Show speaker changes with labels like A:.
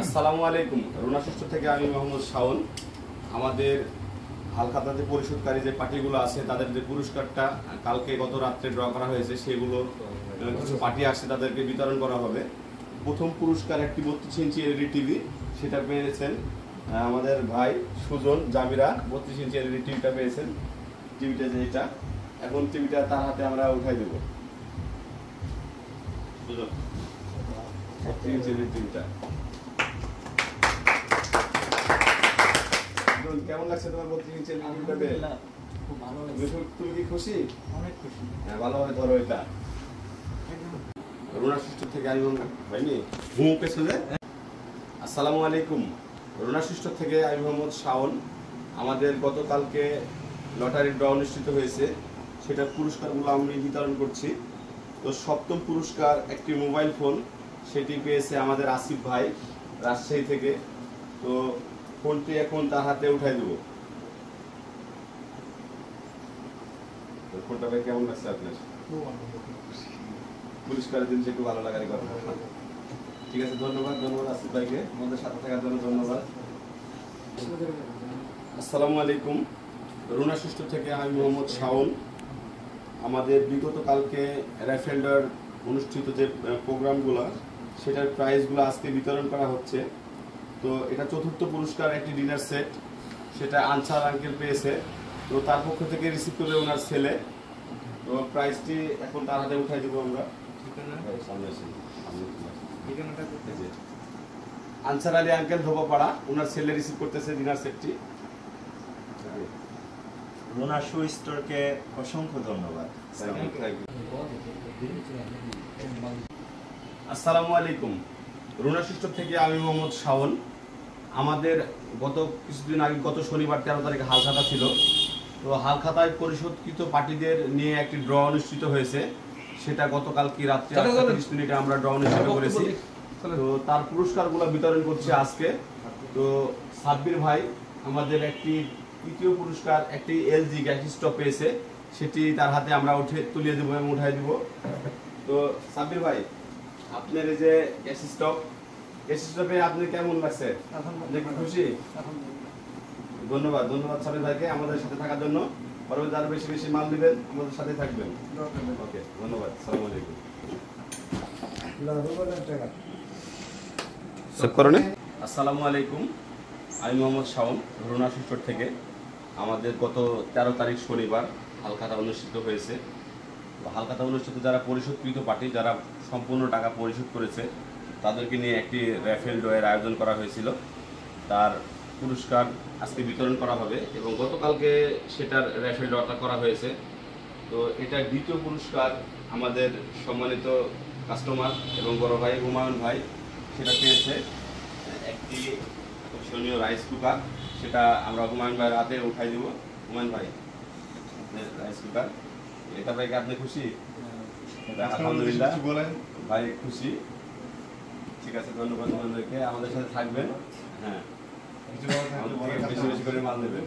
A: আসসালামু আলাইকুম। রুনা ষষ্ঠ থেকে আমি মোহাম্মদ শাওন। আমাদের হালখাতাতে পরিশোধকারী যে পার্টিগুলো আছে তাদের যে পুরস্কারটা কালকে গত রাত্রে ড্র করা হয়েছে সেগুলো কিছু পার্টি আসছে তাদেরকে বিতরণ করা হবে। প্রথম পুরস্কার একটি 32 ইঞ্চি এলইডি টিভি, সেটা পেয়েছেন আমাদের ভাই সুজন জামিরা। 32 ইঞ্চি এলইডি টিভিটা পেয়েছেন। টিভিটা যে এটা, এখন টিভিটা তার হাতে আমরা উঠাই দেবো। সুজন 32 ইঞ্চি এলইডি টিভিটা কেমন লাগছে তোমার? 32 ইঞ্চি টিভিটা পেয়ে
B: খুব ভালো লাগছে।
A: তুমি কি খুশি?
B: অনেক খুশি।
A: হ্যাঁ, ভালোভাবে ধরো এটা। রুনা ষষ্ঠ থেকে আমি ভাইনি ঘুম পেছনে। আসসালামু আলাইকুম। রুনা ষষ্ঠ থেকে আমি মোহাম্মদ শাওন। আমাদের গতকালকে লটারি ড্র অনুষ্ঠিত হয়েছে, সেটার পুরস্কারগুলো আমি বিতরণ করছি। তো সপ্তম পুরস্কার একটি মোবাইল ফোন, সেটি পেয়েছে আমাদের আসিফ ভাই রাজশাহী থেকে। তো ফোনটি এখন তার হাতে উঠাই দেবো। ফোনটা ভাই কেমন লাগছে আপনার? পুরস্কারের দিন একটু ভালো লাগার কথা। ঠিক আছে, ধন্যবাদ আসিফ ভাইকে আমাদের সাথে থাকার জন্য ধন্যবাদ। আসসালামু আলাইকুম। রুনা ষষ্ঠ থেকে আমি মোহাম্মদ শাওন। আমাদের বিগত কালকে রাইফেলডার অনুষ্ঠিত যে প্রোগ্রামগুলো, সেটার প্রাইজগুলো আজকে বিতরণ করা হচ্ছে। তো এটা চতুর্থ পুরস্কার একটি ডিনার সেট, সেটা আনসার আঙ্কেল পেয়েছে। তো তার পক্ষ থেকে রিসিভ করবে ওনার ছেলে। তো প্রাইজটি এখন তার হাতে উঠাই দেবো আমরা। আনসার আলী আঙ্কেল ধোবাপাড়া, ওনার ছেলে রিসিভ করতেছে ডিনার সেটটি।
C: রুনা শু স্টোরকে অসংখ্য ধন্যবাদ।
A: আসসালামু আলাইকুম। রুনা ষষ্ঠ থেকে আমি মোহাম্মদ শাওন। আমাদের গত কিছুদিন আগে গত শনিবার 13 তারিখে হালখাতা ছিল। তো হালখাতায় পরিশোধকৃত পার্টিদের নিয়ে একটি ড্র অনুষ্ঠিত হয়েছে, সেটা গতকাল কি রাত্রে 30 মিনিটে আমরা ড্র অনুষ্ঠিত করেছি। তো তার পুরস্কারগুলো বিতরণ করছে আজকে। তো সাব্বির ভাই আমাদের একটি তৃতীয় পুরস্কার একটি এলজি গ্যাস স্টোভ পেয়েছে, সেটি তার হাতে আমরা তুলিয়ে দেবো এবং উঠাই দিব। তো সাব্বির ভাই, আপনার এই যে গ্যাস স্টোভে আপনি কেমন লাগছে? খুশি? ধন্যবাদ সাবির ভাইকে আমাদের সাথে থাকার জন্য। পরবর্তী আরো বেশি বেশি মাল দিবেন, আমাদের সাথে থাকবেন। ওকে, ধন্যবাদ। আসসালামু আলাইকুম। আসসালামু আলাইকুম। আমি মোহাম্মদ শাওন, রুনা ষষ্ঠ থেকে। আমাদের গত 13 তারিখ শনিবার হালখাতা অনুষ্ঠিত হয়েছে। হালখাতা অনুষ্ঠিত যারা পরিশোধকৃত পার্টি, যারা সম্পূর্ণ টাকা পরিশোধ করেছে, তাদেরকে নিয়ে একটি র্যাফেল ড্রয়ের আয়োজন করা হয়েছিল। তার পুরস্কার আজকে বিতরণ করা হবে এবং গতকালকে সেটার র্যাফেল ড্রটা করা হয়েছে। তো এটা দ্বিতীয় পুরস্কার আমাদের সম্মানিত কাস্টমার এবং বড় ভাই হুমায়ুন ভাই, সেটা পেয়েছে একটি আকর্ষণীয় রাইস কুকার। সেটা আমরা হুমায়ুন ভাইয়ের হাতে উঠাই দেব। হুমায়ুন ভাই, রাইস কুকার, এটা ভাইকে আপনি খুশি? আলহামদুলিল্লাহ ভাই খুশি। ঠিক আছে, ধন্যবাদ। আমাদের সাথে থাকবেন। হ্যাঁ, বেশি বেশি করে মাল নেবেন।